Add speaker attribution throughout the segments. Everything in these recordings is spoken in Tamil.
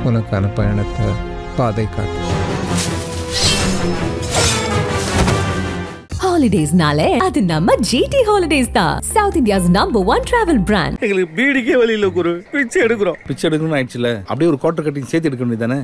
Speaker 1: உனக்கான பயணத்தை பாதை காட்டு.
Speaker 2: ஹாலிடேஸ்னாலே அது நம்ம ஜிடி ஹாலிடேஸ் தான். South India's number 1 travel brand.
Speaker 3: எங்களுக்கு பீடிக்கே வழியில குரு, பிச்சை எடுக்கிறோம். பிச்சை எடுக்கணும்னு ஆயிடுச்சுல, அப்படியே ஒரு குவார்டர் கட்டிங் சேர்த்து எடுக்க வேண்டியதானே.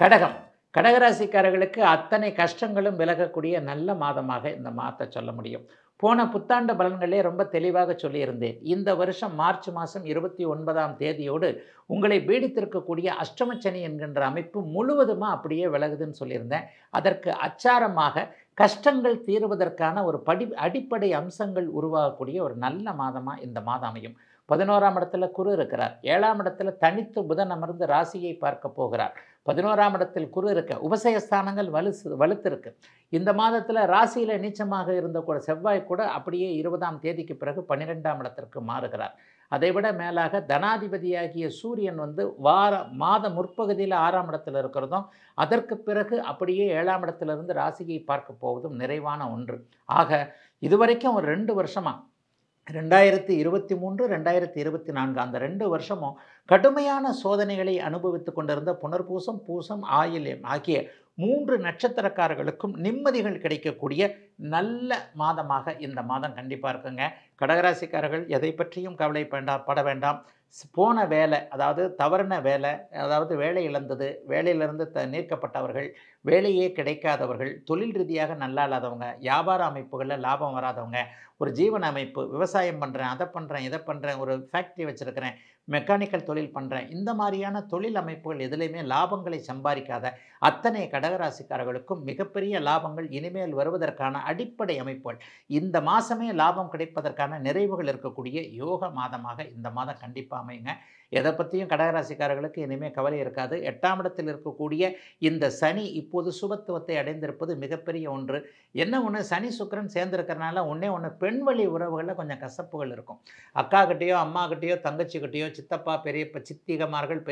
Speaker 4: கடகம், கடகராசிக்காரர்களுக்கு அத்தனை கஷ்டங்களும் விலகக்கூடிய நல்ல மாதமாக இந்த மாதத்தை சொல்ல முடியும். போன புத்தாண்டு பலன்களே ரொம்ப தெளிவாக சொல்லியிருந்தேன். இந்த வருஷம் மார்ச் மாதம் 29ஆம் தேதியோடு உங்களை பீடித்திருக்கக்கூடிய அஷ்டமச்சனி என்கின்ற அமைப்பு முழுவதுமாக அப்படியே விலகுதுன்னு சொல்லியிருந்தேன். அதற்கு அச்சாரமாக கஷ்டங்கள் தீர்வதற்கான ஒரு அடிப்படை அம்சங்கள் உருவாகக்கூடிய ஒரு நல்ல மாதமாக இந்த மாதம் அமையும். 11ஆம் இடத்துல குரு இருக்கிறார். 7ஆம் இடத்துல தனித்து புதன் அமர்ந்து ராசியை பார்க்க போகிறார். 11ஆம் இடத்தில் குரு இருக்க உபசயஸ்தானங்கள் வலுத்திருக்கு. இந்த மாதத்தில் ராசியில் நீச்சமாக இருந்த கூட செவ்வாய் கூட அப்படியே 20ஆம் தேதிக்கு பிறகு 12ஆம் இடத்திற்கு மாறுகிறார். அதைவிட மேலாக தனாதிபதியாகிய சூரியன் மாத முற்பகுதியில் 6ஆம் இடத்தில் இருக்கிறதும், அதற்கு பிறகு அப்படியே 7ஆம் இடத்திலிருந்து ராசியை பார்க்க போவதும் நிறைவான ஒன்று. ஆக இதுவரைக்கும் ஒரு 2 வருஷமாக 2023, 2024 அந்த 2 வருஷமும் கடுமையான சோதனைகளை அனுபவித்து கொண்டிருந்த புனர்பூசம், பூசம், ஆயில்யம் ஆகிய 3 நட்சத்திரக்காரர்களுக்கும் நிம்மதிகள் கிடைக்கக்கூடிய நல்ல மாதமாக இந்த மாதம் கண்டிப்பாக இருக்குங்க. கடகராசிக்காரர்கள் எதை பற்றியும் கவலைப்பட வேண்டாம். போன வேலை, அதாவது தவறின வேலை, அதாவது வேலை இழந்தது, வேலையிலிருந்து நீக்கப்பட்டவர்கள், வேலையே கிடைக்காதவர்கள், தொழில் ரீதியாக நல்லா இல்லாதவங்க, வியாபார அமைப்புகளில் லாபம் வராதவங்க, ஒரு ஜீவன அமைப்பு, விவசாயம் பண்ணுறேன், அதை பண்ணுறேன், இதை பண்ணுறேன், ஒரு ஃபேக்ட்ரி வச்சுருக்கிறேன், மெக்கானிக்கல் தொழில் பண்ணுறேன், இந்த மாதிரியான தொழில் அமைப்புகள் எதுலேயுமே லாபங்களை சம்பாதிக்காத அத்தனை கடகராசிக்காரர்களுக்கும் மிகப்பெரிய லாபங்கள் இனிமேல் வருவதற்கான அடிப்படை அமைப்புகள், இந்த மாதமே லாபம் கிடைப்பதற்கான நிறைவுகள் இருக்கக்கூடிய யோக மாதமாக இந்த மாதம் கண்டிப்பாக அமையுங்க. எதை பற்றியும் கடகராசிக்காரர்களுக்கு இனிமேல் கவலை இருக்காது. 8ஆம் இடத்தில் இருக்கக்கூடிய இந்த சனி இப்போது சுபத்துவத்தை அடைந்திருப்பது மிகப்பெரிய ஒன்று. என்ன ஒன்று, சனி சுக்கிரன் சேர்ந்திருக்கிறனால ஒன்று பெண் வழி உறவுகளில் கொஞ்சம் கசப்புகள் இருக்கும். அக்காக்கிட்டேயோ, அம்மாக்கிட்டேயோ, தங்கச்சிக்கிட்டேயோ, சித்தப்பா, பெரியப்பா, சித்திகமார்கள்,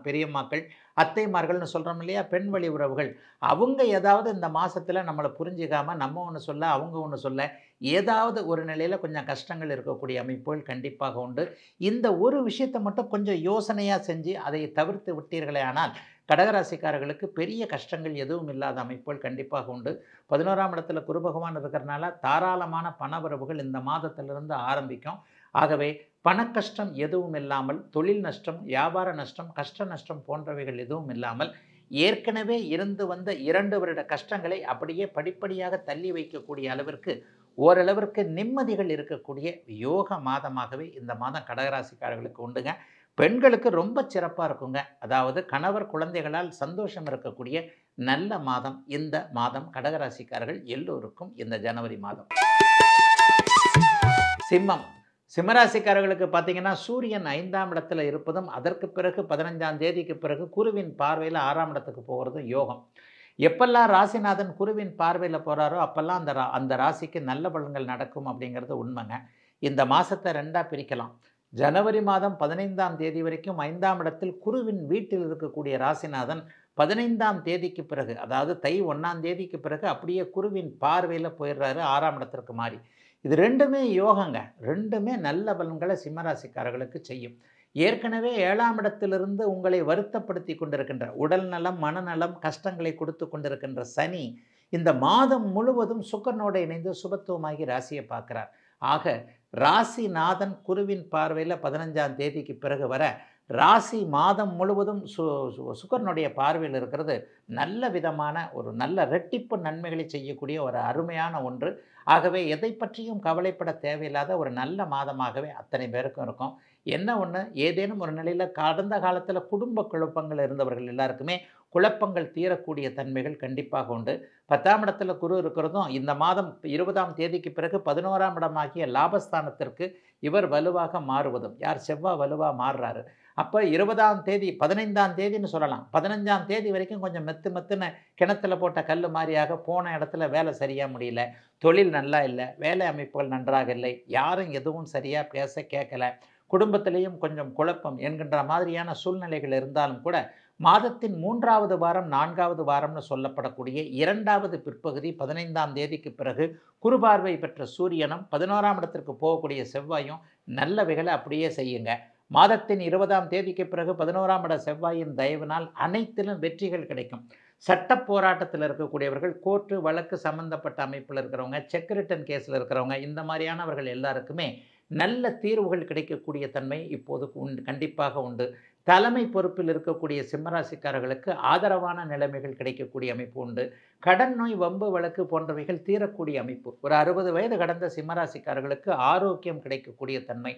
Speaker 4: பெரியம்மாக்கள், அத்தைமார்கள்னு சொல்கிறோம் இல்லையா, பெண் வழி உறவுகள், அவங்க ஏதாவது இந்த மாதத்தில் நம்மளை புரிஞ்சிக்காமல் நம்ம ஒன்று சொல்ல, அவங்க ஒன்று சொல்ல, ஏதாவது ஒரு நிலையில் கொஞ்சம் கஷ்டங்கள் இருக்கக்கூடிய அமைப்புகள் கண்டிப்பாக உண்டு. இந்த ஒரு விஷயத்தை மட்டும் கொஞ்சம் யோசனையாக செஞ்சு அதை தவிர்த்து விட்டீர்களே ஆனால் கடகராசிக்காரர்களுக்கு பெரிய கஷ்டங்கள் எதுவும் இல்லாத அமைப்புகள் கண்டிப்பாக உண்டு. 11ஆம் இடத்துல குரு பகவான் இருக்கிறனால தாராளமான பணவரவுகள் இந்த மாதத்திலிருந்து ஆரம்பிக்கும். ஆகவே பணக்கஷ்டம் எதுவும் இல்லாமல், தொழில் நஷ்டம், வியாபார நஷ்டம், கஷ்ட நஷ்டம் போன்றவைகள் எதுவும் இல்லாமல் ஏற்கனவே இருந்து வந்த 2 வருட கஷ்டங்களை அப்படியே படிப்படியாக தள்ளி வைக்கக்கூடிய அளவிற்கு ஓரளவிற்கு நிம்மதிகள் இருக்கக்கூடிய யோக மாதமாகவே இந்த மாதம் கடகராசிக்காரர்களுக்கு உண்டுங்க. பெண்களுக்கு ரொம்ப சிறப்பாக இருக்குங்க. அதாவது கணவர் குழந்தைகளால் சந்தோஷம் இருக்கக்கூடிய நல்ல மாதம் இந்த மாதம் கடகராசிக்காரர்கள் எல்லோருக்கும் இந்த ஜனவரி மாதம். சிம்மராசிக்காரர்களுக்கு பார்த்தீங்கன்னா சூரியன் 5ஆம் இடத்துல இருப்பதும், அதற்கு பிறகு 15ஆம் தேதிக்கு பிறகு குருவின் பார்வையில் 6ஆம் இடத்துக்கு போகிறதும் யோகம். எப்பெல்லாம் ராசிநாதன் குருவின் பார்வையில் போகிறாரோ அப்போல்லாம் அந்த ராசிக்கு நல்ல பலன்கள் நடக்கும் அப்படிங்கிறது உண்மைங்க. இந்த மாதத்தை 2ஆக பிரிக்கலாம். ஜனவரி மாதம் 15ஆம் தேதி வரைக்கும் 5ஆம் இடத்தில் குருவின் வீட்டில் இருக்கக்கூடிய ராசிநாதன் 15ஆம் தேதிக்கு பிறகு, அதாவது தை 1ஆம் தேதிக்கு பிறகு அப்படியே குருவின் பார்வையில் போயிடுறாரு 6ஆம் இடத்திற்கு மாறி. இது 2மே யோகங்க. 2மே நல்ல பலன்களை சிம்மராசிக்காரர்களுக்கு செய்யும். ஏற்கனவே 7ஆம் இடத்திலிருந்து உங்களை வருத்தப்படுத்தி கொண்டிருக்கின்ற உடல் நலம், மனநலம், கஷ்டங்களை கொடுத்து கொண்டிருக்கின்ற சனி இந்த மாதம் முழுவதும் சுக்கிரனோடு இணைந்து சுபத்துவமாகி ராசியை பார்க்கிறார். ஆக ராசிநாதன் குருவின் பார்வையில் 15ஆம் தேதிக்கு பிறகு வர ராசி மாதம் முழுவதும் சுக்கிரனுடைய பார்வையில் இருக்கிறது நல்ல விதமான ஒரு நல்ல ரெட்டிப்பு நன்மைகளை செய்யக்கூடிய ஒரு அருமையான ஒன்று. ஆகவே எதை பற்றியும் கவலைப்பட தேவையில்லாத ஒரு நல்ல மாதமாகவே அத்தனை பேருக்கும் இருக்கும். என்ன ஒன்று, ஏதேனும் ஒரு நிலையில் கடந்த காலத்தில் குடும்ப குழப்பங்கள் இருந்தவர்கள் எல்லாருக்குமே குழப்பங்கள் தீரக்கூடிய தன்மைகள் கண்டிப்பாக உண்டு. 10ஆம் இடத்துல குரு இருக்கிறதும் இந்த மாதம் 20ஆம் தேதிக்கு பிறகு 11ஆம் இடமாகிய லாபஸ்தானத்திற்கு இவர் வலுவாக மாறுவதும், யார் செவ்வாய் வலுவாக மாறுறாரு. அப்போ 20ஆம் தேதி 15ஆம் தேதின்னு சொல்லலாம், 15ஆம் தேதி வரைக்கும் கொஞ்சம் மெத்துன்னு கிணத்துல போட்ட கல் மாதிரியாக போன இடத்துல வேலை சரியாக முடியல, தொழில் நல்லா இல்லை, வேலை அமைப்புகள் நன்றாக இல்லை, யாரும் எதுவும் சரியாக பேச கேட்கல, குடும்பத்திலையும் கொஞ்சம் குழப்பம் என்கின்ற மாதிரியான சூழ்நிலைகள் இருந்தாலும் கூட மாதத்தின் 3வது வாரம் 4வது வாரம்னு சொல்லப்படக்கூடிய 2வது பிற்பகுதி 15ஆம் தேதிக்கு பிறகு குருபார்வை பெற்ற சூரியனும் 11ஆம் இடத்திற்கு போகக்கூடிய செவ்வாயும் நல்லவைகளை அப்படியே செய்யுங்க. மாதத்தின் 20ஆம் தேதிக்கு பிறகு 11ஆம் இட செவ்வாயின் தயவினால் அனைத்திலும் வெற்றிகள் கிடைக்கும். சட்ட போராட்டத்தில் இருக்கக்கூடியவர்கள், கோர்ட்டு வழக்கு சம்பந்தப்பட்ட அமைப்பில் இருக்கிறவங்க, செக் ரிட்டன் கேஸில் இருக்கிறவங்க, இந்த மாதிரியானவர்கள் எல்லாருக்குமே நல்ல தீர்வுகள் கிடைக்கக்கூடிய தன்மை இப்போது கண்டிப்பாக உண்டு. தலைமை பொறுப்பில் இருக்கக்கூடிய சிம்மராசிக்காரர்களுக்கு ஆதரவான நிலைமைகள் கிடைக்கக்கூடிய அமைப்பு உண்டு. கடன் நோய், வம்பு வழக்கு போன்றவைகள் தீரக்கூடிய அமைப்பு. ஒரு 60 வயது கடந்த சிம்மராசிக்காரர்களுக்கு ஆரோக்கியம் கிடைக்கக்கூடிய தன்மை.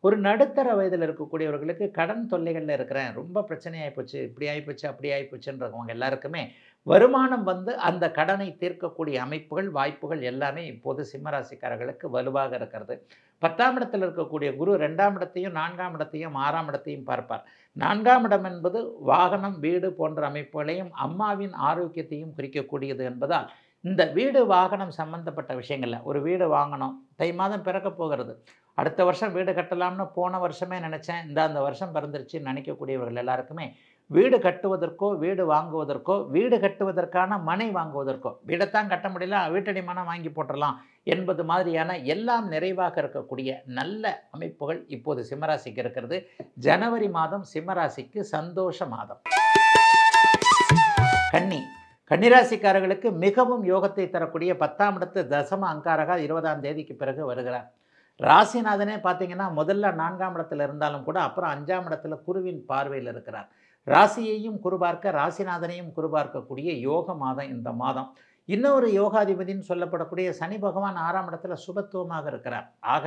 Speaker 4: ஒரு நடுத்தர வயதில் இருக்கக்கூடியவர்களுக்கு கடன் தொல்லைகளில் இருக்கிறேன், ரொம்ப பிரச்சனையாகிப்போச்சு, இப்படி ஆகிப்போச்சு அப்படி ஆகிப்போச்சுன்றவங்க எல்லாருக்குமே வருமானம் வந்து அந்த கடனை தீர்க்கக்கூடிய அமைப்புகள், வாய்ப்புகள் எல்லாமே இப்போது சிம்மராசிக்காரர்களுக்கு வலுவாக இருக்கிறது. 10ஆம் இடத்தில் இருக்கக்கூடிய குரு 2ஆம் இடத்தையும் 4ஆம் இடத்தையும் 6ஆம் இடத்தையும் பார்ப்பார். 4ஆம் இடம் என்பது வாகனம், வீடு போன்ற அமைப்புகளையும் அம்மாவின் ஆரோக்கியத்தையும் குறிக்கக்கூடியது என்பதால் இந்த வீடு வாகனம் சம்பந்தப்பட்ட விஷயங்களில், ஒரு வீடு வாங்கணும், தை மாதம் பிறக்க போகிறது, அடுத்த வருஷம் வீடு கட்டலாம்னு போன வருஷமே நினச்சேன், அந்த வருஷம் பிறந்துருச்சுன்னு நினைக்கக்கூடியவர்கள் எல்லாருக்குமே வீடு கட்டுவதற்கோ, வீடு வாங்குவதற்கோ, வீடு கட்டுவதற்கான மனை வாங்குவதற்கோ, வீடைத்தான் கட்ட முடியல, வீட்டடி மனம் வாங்கி போட்டுடலாம் என்பது மாதிரியான எல்லாம் நிறைவாக இருக்கக்கூடிய நல்ல அமைப்புகள் இப்போது சிம்மராசிக்கு இருக்கிறது. ஜனவரி மாதம் சிம்மராசிக்கு சந்தோஷ மாதம். கன்னிராசிக்காரர்களுக்கு மிகவும் யோகத்தை தரக்கூடிய 10ஆம் இடத்து தசம அங்காரகா 20ஆம் தேதிக்கு பிறகு வருகிறார். ராசிநாதனே பார்த்தீங்கன்னா முதல்ல 4ஆம் இடத்துல இருந்தாலும் கூட அப்புறம் 5ஆம் இடத்துல குருவின் பார்வையில் இருக்கிறார். ராசியையும் குரு பார்க்க, ராசிநாதனையும் குரு பார்க்கக்கூடிய யோக மாதம் இந்த மாதம். இன்னொரு யோகாதிபதினு சொல்லப்படக்கூடிய சனி பகவான் 6ஆம் இடத்துல சுபத்துவமாக இருக்கிறார். ஆக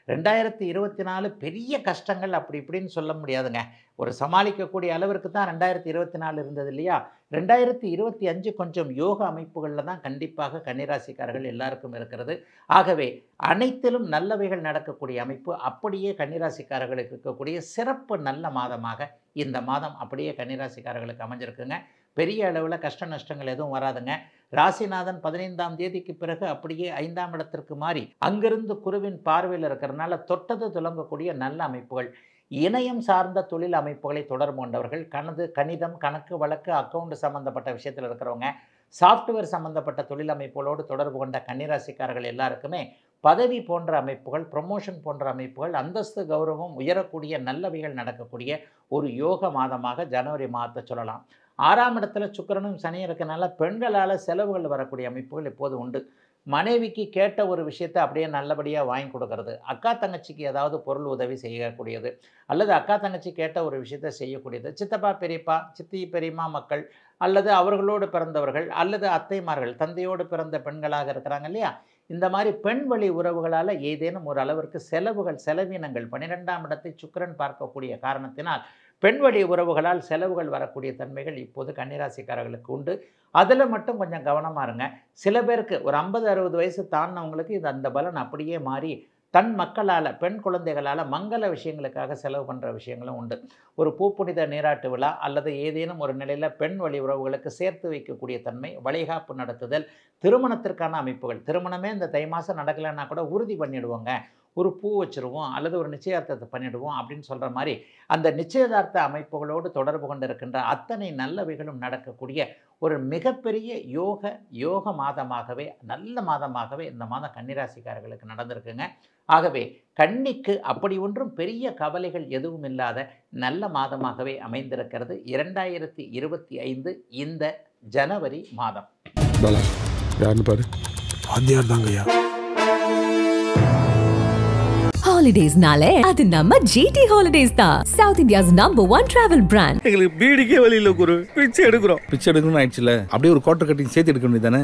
Speaker 4: 2024 பெரிய கஷ்டங்கள் அப்படி இப்படின்னு சொல்ல முடியாதுங்க. ஒரு சமாளிக்கக்கூடிய அளவிற்கு தான் 2024 இருந்தது இல்லையா. 2025 கொஞ்சம் யோக அமைப்புகளில் தான் கண்டிப்பாக கன்னிராசிக்காரர்கள் எல்லாருக்கும் இருக்கிறது. ஆகவே அனைத்திலும் நல்லவைகள் நடக்கக்கூடிய அமைப்பு அப்படியே கன்னிராசிக்காரர்களுக்கு இருக்கக்கூடிய சிறப்பு நல்ல மாதமாக இந்த மாதம் அப்படியே கன்னிராசிக்காரர்களுக்கு அமைஞ்சிருக்குங்க. பெரிய அளவில் கஷ்ட நஷ்டங்கள் எதுவும் வராதுங்க. ராசிநாதன் 15ஆம் தேதிக்கு பிறகு அப்படியே 5ஆம் இடத்திற்கு மாறி அங்கிருந்து குருவின் பார்வையில் இருக்கிறதுனால தொட்டது துலங்கக்கூடிய நல்ல அமைப்புகள். இணையம் சார்ந்த தொழில் அமைப்புகளை தொடர்பு கொண்டவர்கள், கணிதம், கணக்கு வழக்கு, அக்கௌண்ட் சம்பந்தப்பட்ட விஷயத்தில் இருக்கிறவங்க, சாஃப்ட்வேர் சம்பந்தப்பட்ட தொழில் அமைப்புகளோடு தொடர்பு கொண்ட கன்னிராசிக்காரர்கள் எல்லாருக்குமே பதவி போன்ற அமைப்புகள், ப்ரொமோஷன் போன்ற அமைப்புகள், அந்தஸ்து கௌரவம் உயரக்கூடிய நல்லவைகள் நடக்கக்கூடிய ஒரு யோக மாதமாக ஜனவரி மாதத்தை சொல்லலாம். 6ஆம் இடத்துல சுக்கிரனும் சனியும் இருக்கனால பெண்களால் செலவுகள் வரக்கூடிய அமைப்புகள் இப்போது உண்டு. மனைவிக்கு கேட்ட ஒரு விஷயத்தை அப்படியே நல்லபடியாக வாங்கி கொடுக்கறது, அக்கா தங்கச்சிக்கு ஏதாவது பொருள் உதவி செய்யக்கூடியது, அல்லது அக்கா தங்கச்சி கேட்ட ஒரு விஷயத்தை செய்யக்கூடியது, சித்தப்பா பெரியப்பா, சித்தி பெரியம்மா மக்கள், அல்லது அவர்களோடு பிறந்தவர்கள், அல்லது அத்தைமார்கள், தந்தையோடு பிறந்த பெண்களாக இருக்கிறாங்க இல்லையா. இந்த மாதிரி பெண் வழி உறவுகளால் ஏதேனும் ஒரு அளவிற்கு செலவினங்கள் 12ஆம் இடத்தை சுக்கிரன் பார்க்கக்கூடிய காரணத்தினால் பெண் வழி உறவுகளால் செலவுகள் வரக்கூடிய தன்மைகள் இப்போது கன்னிராசிக்காரர்களுக்கு உண்டு. அதில் மட்டும் கொஞ்சம் கவனமாக இருங்க. சில பேருக்கு ஒரு 50-60 வயசு தாண்டினவங்களுக்கு இது அந்த பலன் அப்படியே மாறி தன் மக்களால், பெண் குழந்தைகளால் மங்கள விஷயங்களுக்காக செலவு பண்ணுற விஷயங்களும் உண்டு. ஒரு பூப்புனித நீராட்டு விழா அல்லது ஏதேனும் ஒரு நிலையில் பெண் வழி உறவுகளுக்கு சேர்த்து வைக்கக்கூடிய தன்மை, வளைகாப்பு நடத்துதல், திருமணத்திற்கான அமைப்புகள். திருமணமே இந்த தை மாதம் நடக்கலைன்னா கூட உறுதி பண்ணிடுவோங்க, ஒரு பூ வச்சுருவோம் அல்லது ஒரு நிச்சயதார்த்தத்தை பண்ணிவிடுவோம் அப்படின்னு சொல்கிற மாதிரி அந்த நிச்சயதார்த்த அமைப்புகளோடு தொடர்பு கொண்டிருக்கின்ற அத்தனை நல்லவைகளும் நடக்கக்கூடிய ஒரு மிகப்பெரிய யோக மாதமாகவே, நல்ல மாதமாகவே இந்த மாதம் கன்னிராசிக்காரர்களுக்கு நடந்திருக்குங்க. ஆகவே கன்னிக்கு அப்படி ஒன்றும் பெரிய கவலைகள் எதுவும் இல்லாத நல்ல மாதமாகவே அமைந்திருக்கிறது 2025 இந்த ஜனவரி மாதம்.
Speaker 3: யாருன்னு பாரு,
Speaker 2: ஹாலிடேஸ்னாலே அது நம்ம GT ஹாலிடேஸ் தான். South India's number 1 travel brand.
Speaker 3: எங்களுக்கு பீடிக்கே வழி இல்லை குரு, பிச்சை எடுக்கணும்னு ஆயிடுச்சுல, அப்படியே ஒரு குவார்டர் கட்டிங் சேர்த்து எடுக்க வேண்டியதானே.